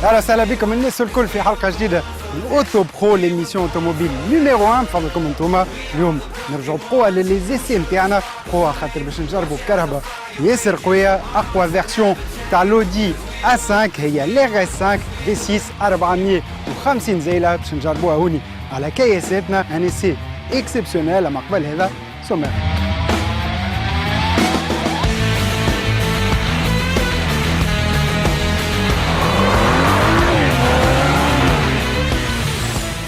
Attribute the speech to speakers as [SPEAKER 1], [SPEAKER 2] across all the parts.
[SPEAKER 1] اهلا وسهلا بكم الناس الكل في حلقه جديده من اوتو برو ليميسيون اوتوموبيل نيميرو 1 بفضلكم انتوما. اليوم نرجعوا بقوه لليزيسي نتاعنا، قوه خاطر باش نجربوا بكرهبه ياسر قويه. اقوى فيرسيون تاع لودي A5 هي ليغ اس 5 دي 6 450 زيله باش نجربوها هوني على كياساتنا. ان سي اكسبسيونيل. اما قبل هذا سومير.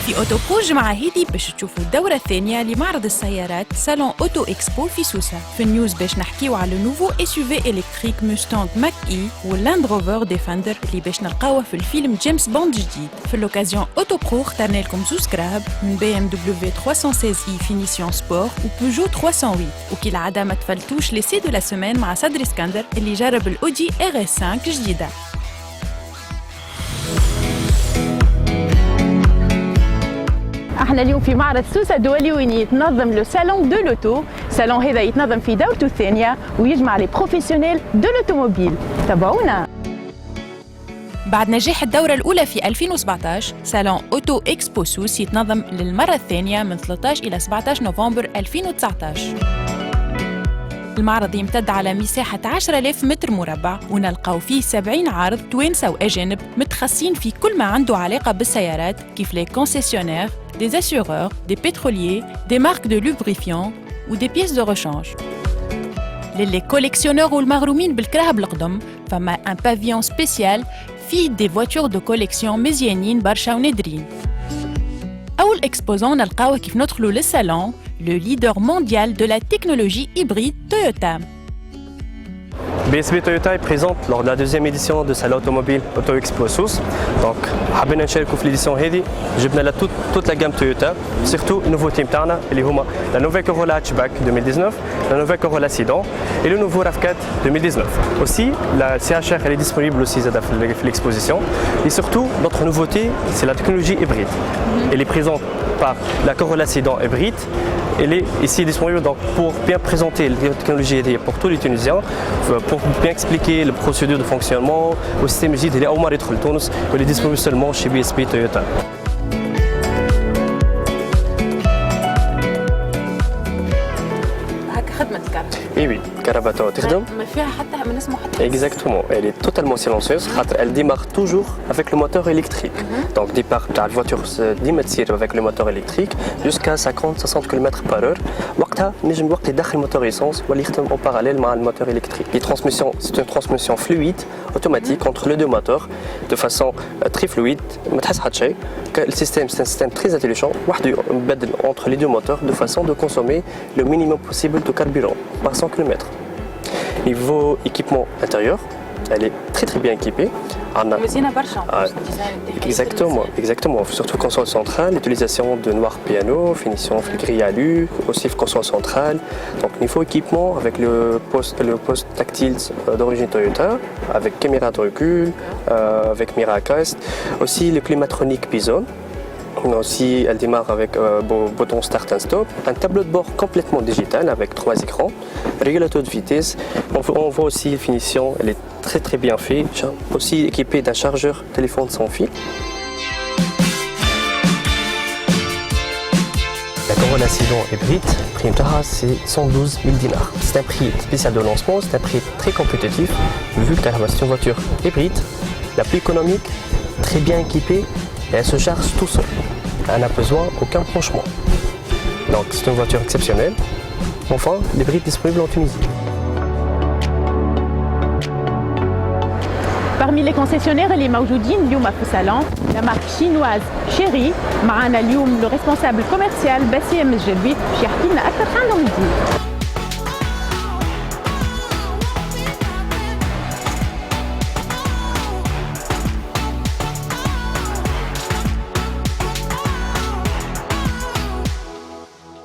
[SPEAKER 2] في أوتو برو الجمعة هذه باش تشوفوا الدورة الثانية لمعرض السيارات سالون أوتو إكسبو في سوسة. في النيوز باش نحكيو على نوفو SUV إلكتريك موستانغ ماك إي واللاند روفر ديفندر اللي باش نلقاوه في الفيلم جيمس بوند جديد. في الأوكازيون أوتو برو اخترنا لكم زوز كراهب من BMW 316i فينيسيون سبور وبيجو 308. وكي العادة ما تفلتوش لسي دو لا سومين مع صدري اسكندر اللي جرب الأودي RS5 جديدة. احنا اليوم في معرض سوسة الدولي وين يتنظم لو سالون دو لوتو. السالون هذا يتنظم في دورته الثانية ويجمع لي بروفيسيونيل دو لوتوموبيل. تابعونا. بعد نجاح الدورة الأولى في 2017 سالون أوتو إكسبو سوس يتنظم للمرة الثانية من 13 إلى 17 نوفمبر 2019. المعرض يمتد على مساحة 10,000 متر مربع ونلقاو فيه 70 عارض توانسة وأجانب متخصصين في كل ما عنده علاقة بالسيارات كيف لي كونسيسيونير، des assureurs, des pétroliers, des marques de lubrifiants ou des pièces de rechange. للي كوليكسيونور والمغرومين بالكراهب القدم فما ان بافيون سبيسيال فيه دي فواتور دو كوليكسيون مزيانين برشا ونادرين. أول اكسبوزون نلقاوه كيف ندخلوا للسالون le leader mondial de la technologie hybride Toyota.
[SPEAKER 3] BSB Toyota est présente lors de la deuxième édition de Salon Automobile Auto Expo Sousse. Donc, حابين نشاركوا في l'édition هذه. جبنا لها toute la gamme Toyota, surtout nouveauté نتاعنا اللي هما la nouvelle Corolla Hatchback 2019, la nouvelle Corolla Sedan et le nouveau RAV4 2019. Aussi, la CHR elle est disponible aussi في l'exposition. Et surtout, notre nouveauté, c'est la technologie hybride. Elle est présente par la Corolla Sedan hybride. Elle est ici disponible donc pour bien présenter la technologie pour tous les Tunisiens, pour bien expliquer la procédure de fonctionnement, le système JIT, il est au moins de Tunis, il est disponible seulement chez BSB Toyota. Oui, Carabato تخدم.
[SPEAKER 2] ما فيها حتى ما نسمع حتى.
[SPEAKER 3] Exactement, elle est totalement silencieuse. Elle démarre toujours avec le moteur électrique. Donc départ de la voiture se avec le moteur électrique jusqu'à 50-60 km/h. وقتها نجم وقت يدخل moteur essence واللي يخدم en parallèle مع le moteur électrique. Les transmissions, c'est une transmission fluide automatique entre les deux moteurs de façon très fluide. ما تحس حتى شيء. Le système c'est un système très intelligent. واحد يبدل entre les deux moteurs de façon de consommer le minimum possible de carburant par 100 km. Niveau équipement intérieur, elle est très bien équipée. Exactement. Surtout console centrale, l'utilisation de noir piano, finition gris alu, aussi console centrale. Donc niveau équipement avec le poste tactile d'origine Toyota, avec caméra de recul, avec Miracast, aussi le climatronique Bison. Aussi, elle démarre avec bouton start and stop, un tableau de bord complètement digital avec 3 écrans, régulateur de vitesse. On voit aussi la finition, elle est très bien faite, aussi équipée d'un chargeur téléphone sans fil. La Corolla Sedan hybride, le prix c'est 112 000 dinars. C'est un prix spécial de lancement, c'est un prix très compétitif, vu que c'est une voiture hybride, la plus économique, très bien équipée, et elle se charge tout seul. Elle n'a besoin aucun branchement. Donc c'est une voiture exceptionnelle. Enfin, l'hybride disponible en Tunisie.
[SPEAKER 2] Parmi les concessionnaires اللي موجودين اليوم في الصالون لا مارك شينواز شيري. معنا اليوم لو ريسبونسابل كوميرسيال باسيم الجربي باش يحكي لنا اكثر عن عندهم جديد.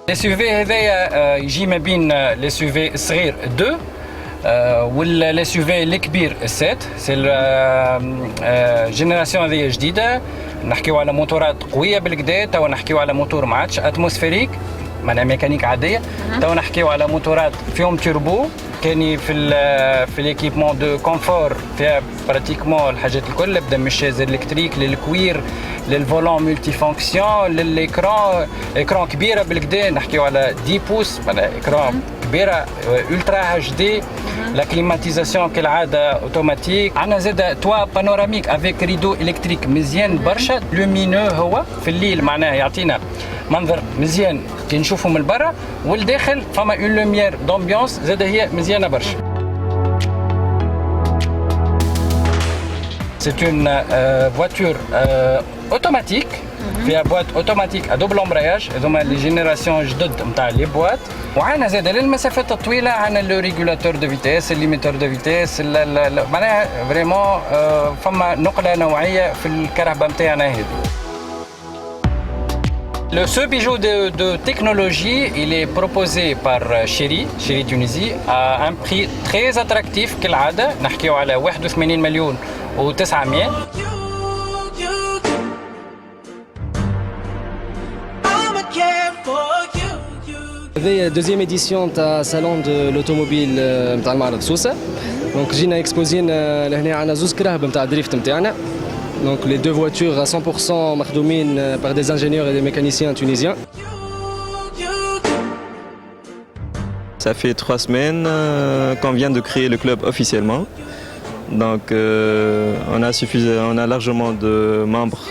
[SPEAKER 4] الSUV هذايا يجي ما بين الSUV الصغير 2 والSUV الكبير 7. سي الجينيراسيون هذيا جديده. نحكيو على موتورات قويه بالكدا. توا نحكيو على موتور ما عادش اتموسفيريك معناها ميكانيك عاديه. توا نحكيو على موتورات فيهم توربو كاني في ليكيبمون دو كونفور فيها براتيكمون الحاجات الكل، بدا من الشاز الكتريك للكوير للفولون ملتي فونكسيون للاكران، اكران كبيره بالكدا نحكيو على 10 بوس، معناها اكران كبيره الترا اتش دي. لا كليماتيزاسيون كالعاده اوتوماتيك. عندنا زاد توا بانوراميك افيك ريدو الكتريك مزيان برشا، لومينو هو في الليل معناها يعطينا منظر مزيان كي نشوفه من برا، والداخل فما اون لوميير دومبيونس زاد هي مزيانه برشا. C'est une voiture automatique, فيها بوات اوتوماتيك ادوبل امبراياج، هذوما لي جينيراسيون جدد نتاع لي بوات. وعندنا زاد للمسافات الطويله عندنا لو ريغولاتور دو فيتيس، الليميتور دو فيتيس، معناها فريمون فما نقله نوعيه في الكرهبه نتاعنا هذه. Ce bijou de technologie, il est proposé par Chery Tunisie à un prix très attractif كالعادة، نحكيو على 81 مليون و900.
[SPEAKER 5] هذه دوزيام اديسيون تاع سالون دو لوتوموبيل نتاع المعرض سوسه. دونك جينا اكسبوزين لهنا عندنا زوز كراهب نتاع دريفت نتاعنا. Donc les deux voitures à 100% مخدومين par des ingénieurs et des mécaniciens tunisiens.
[SPEAKER 6] Ça fait 3 semaines qu'on vient de créer le club officiellement. Donc on a largement de membres,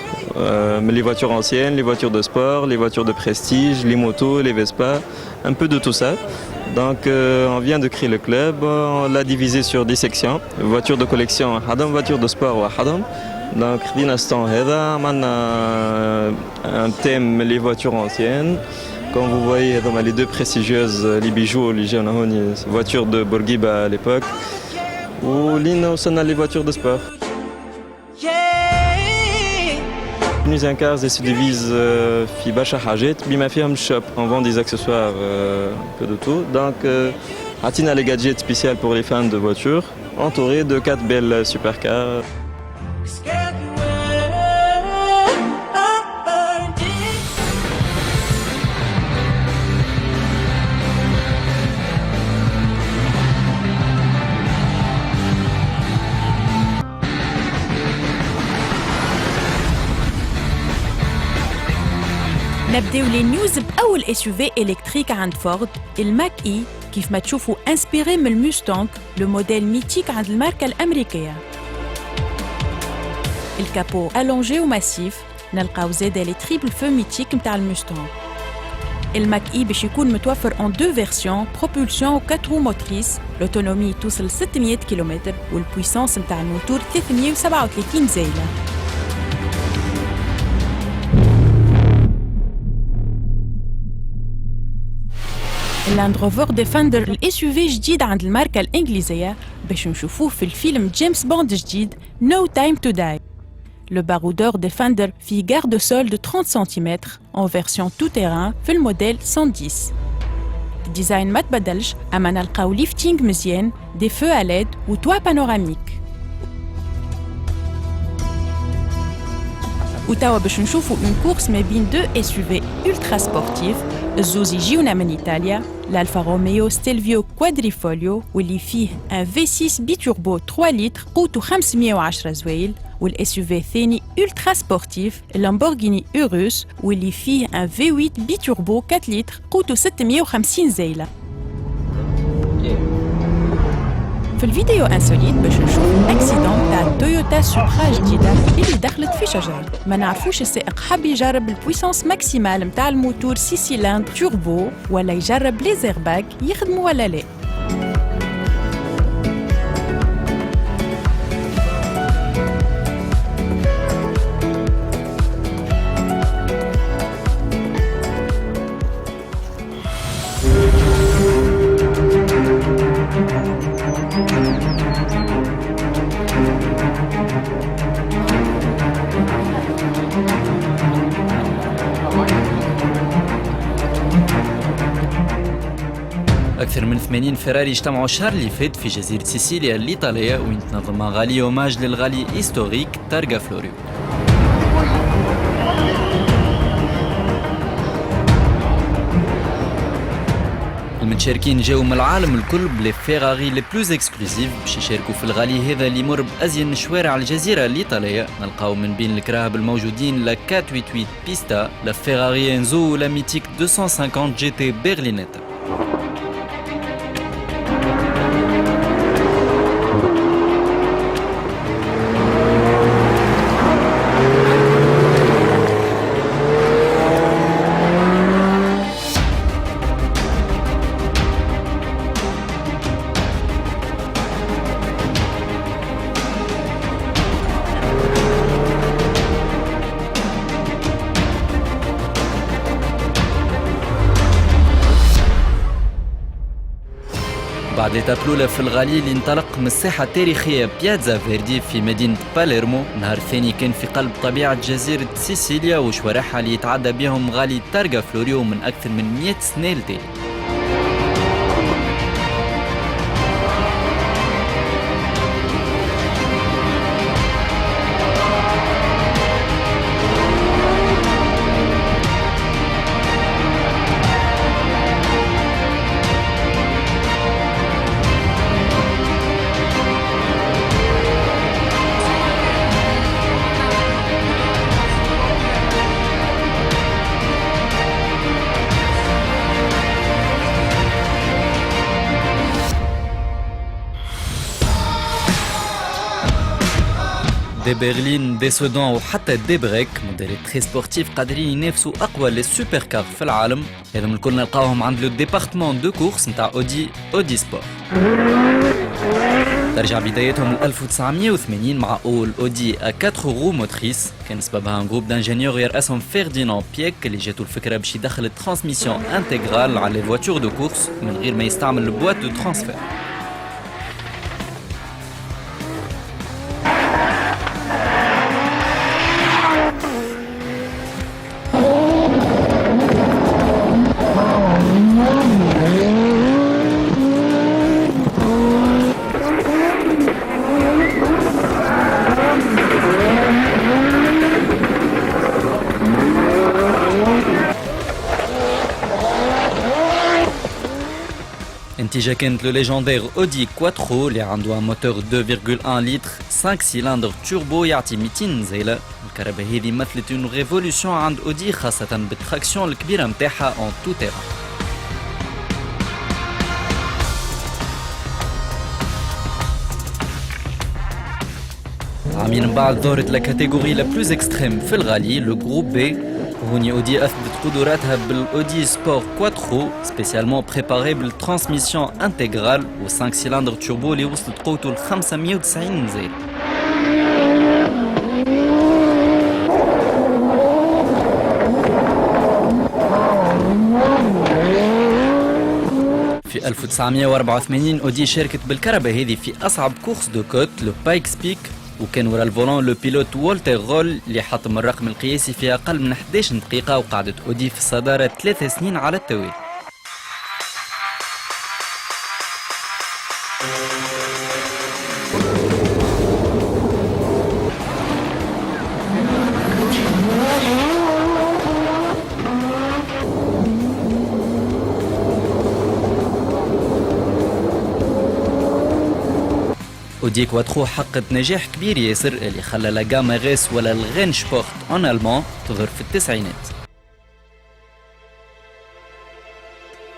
[SPEAKER 6] les voitures anciennes, les voitures de sport, les voitures de prestige, les motos, les Vespa, un peu de tout ça. Donc on vient de créer le club, on l'a divisé sur 10 sections. Voitures de collection, hadam, voitures de sport, hadam. Donc l'instant un thème les voitures anciennes. Comme vous voyez, les deux prestigieuses, les bijoux, les voitures de Bourguiba à l'époque. Ou les voitures de sport. Tunisian Cars se divise في برشا حاجات بما فيهم الشوب. On vend des accessoires, un peu de tout. Donc عطينا les gadgets spéciaux pour les fans de voitures, entourés de 4 belles supercars.
[SPEAKER 2] نبداو لي نيوز بأول SUV إلكتريك عند فورد، الماك إي، كيف ما تشوفوا انسبيري من الموستانك، لو موديل ميتيك عند الماركة الأمريكية. الكابو ألونجي وماسيف، نلقاو زادا لي تريبل فو ميتيك متاع الموستانك. الماك إي باش يكون متوفر en 2 فيرسيون، بروبولسيون و 4 roues موتريس، لوتونومي توصل 600 كيلومتر والبويسانس متاع الموتور 337 زايلة. اللاند روفر ديفندر الSUV جديد عند الماركة الإنجليزية باش نشوفوه في الفيلم جيمس بوند جديد No Time to Die. Le baroudeur Defender في garde sol de 30 cm en version tout-terrain في الموديل 110. الديزاين ما تبدلش، أما نلقاو ليفتينغ مزيان، دي فو à LED و توا بانوراميك. وتوا باش نشوفوا اون كورس ما بين 2 SUV ultra سبورتيف، الزوز يجيونا من إيطاليا، الألفا روميو ستيلفيو كوادريفوليو واللي فيه ان V6 بيتوربو 3 لتر قوته 510 زويل، والSUV الثاني ultra سبورتيف اللامبورغيني اوروس واللي فيه ان V8 بيتوربو 4 لتر قوته 650 زيلة. في الفيديو انسوليت باش نشوفوا اكسيدون تاع تويوتا سوبرا جديده اللي دخلت في شجره، ما نعرفوش السائق حب يجرب البويسانس ماكسيمال نتاع الموتور 6 سيلندر توربو ولا يجرب لي زيرباك يخدموا ولا لا.
[SPEAKER 7] أكثر من 80 فيراري اجتمعوا الشهر اللي فات في جزيرة سيسيليا الإيطالية وين تنظم غالي اوماج للغالي هيستوريك تارغا فلوريو. المتشاركين جاوا من العالم الكل بلي فيراري لي بلوز اكسكلوزيف باش يشاركوا في الغالي هذا اللي يمر بازين شوارع الجزيره الايطاليه. نلقاو من بين الكراهب الموجودين لا 488 بيستا، لا فيراري انزو ولا ميتيك 250 جي تي برلينيتا. بعد إتاب الأولى في الغالي اللي انطلق من الساحة التاريخية بيازا فيردي في مدينة باليرمو، النهار الثاني كان في قلب طبيعة جزيرة سيسيليا وشوارعها اللي يتعدى بهم غالي تارغا فلوريو من أكثر من 100 سنة لتالي. دي برلين، دي سودان وحتى دي بريك موديل تري سبورتيف قادرين ينافسوا اقوى لي سوبر كار في العالم. هذم الكل نلقاوهم عند لو ديبارتمون دو كورس نتاع اودي سبور. ترجع بدايتهم ل 1980 مع اول اودي ا 4 رو موتريس، كان سببها ان جروب دانجينيور يرأسهم فيرديناند بييك اللي جاتو الفكره باش يدخل الترانسميسيون انتغرال على لي فواتور دو كورس من غير ما يستعمل البواط دو ترانسفير. النتيجة كانت لو ليجوندير اودي كواترو اللي عنده موتور 2.1 لتر 5 سيلندر توربو يعطي 200 نزيلة. الكهرباء هذه مثلت اون ريفولوسيون عند اودي خاصة بالتراكسيون الكبيرة متاعها اون تو تيران. عامين من بعد ظهرت لا كاتيجوري لا بلوز اكستريم في الغالي لو جروب بي. هوني اودي اثبت قدراتها بالاودي سبور كواترو سبيسيالمون بريباري بالترانسميسيون انتغرال و 5 سيلندر توربو اللي وصلت قوته ل 590 نزيل. في 1984 اودي شاركت بالكهرباء هذه في اصعب كورس دو كوت لو بايكس بيك، وكان ورا الفولون لو بيلوت والتر رول اللي حطم الرقم القياسي في اقل من 11 دقيقه، وقعدت اودي في الصداره 3 سنين على التوالي. اودي كواترو حققت نجاح كبير ياسر اللي خلى لا جاما غيس ولا الغين شبورت اون المان تظهر في التسعينات.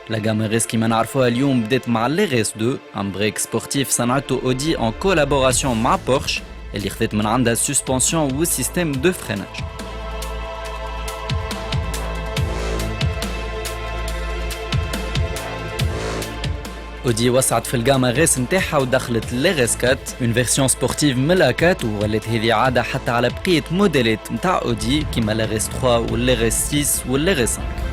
[SPEAKER 7] لا جاما غيس كيما نعرفوها اليوم بدات مع لي غيس 2، ان بريك سبورتيف صنعته اودي ان كولابوراسيون مع بورش اللي خذت من عندها السسبونسيون والسيستم دو فريناج. اودي وسعت في الجاما غيس نتاعها ودخلت لي غيس 4 اون فيرسيون سبورتيف من لا 4، وولات هذه عاده حتى على بقيه موديلات نتاع اودي كيما لي غيس 3 واللي غيس 6 واللي غيس 5.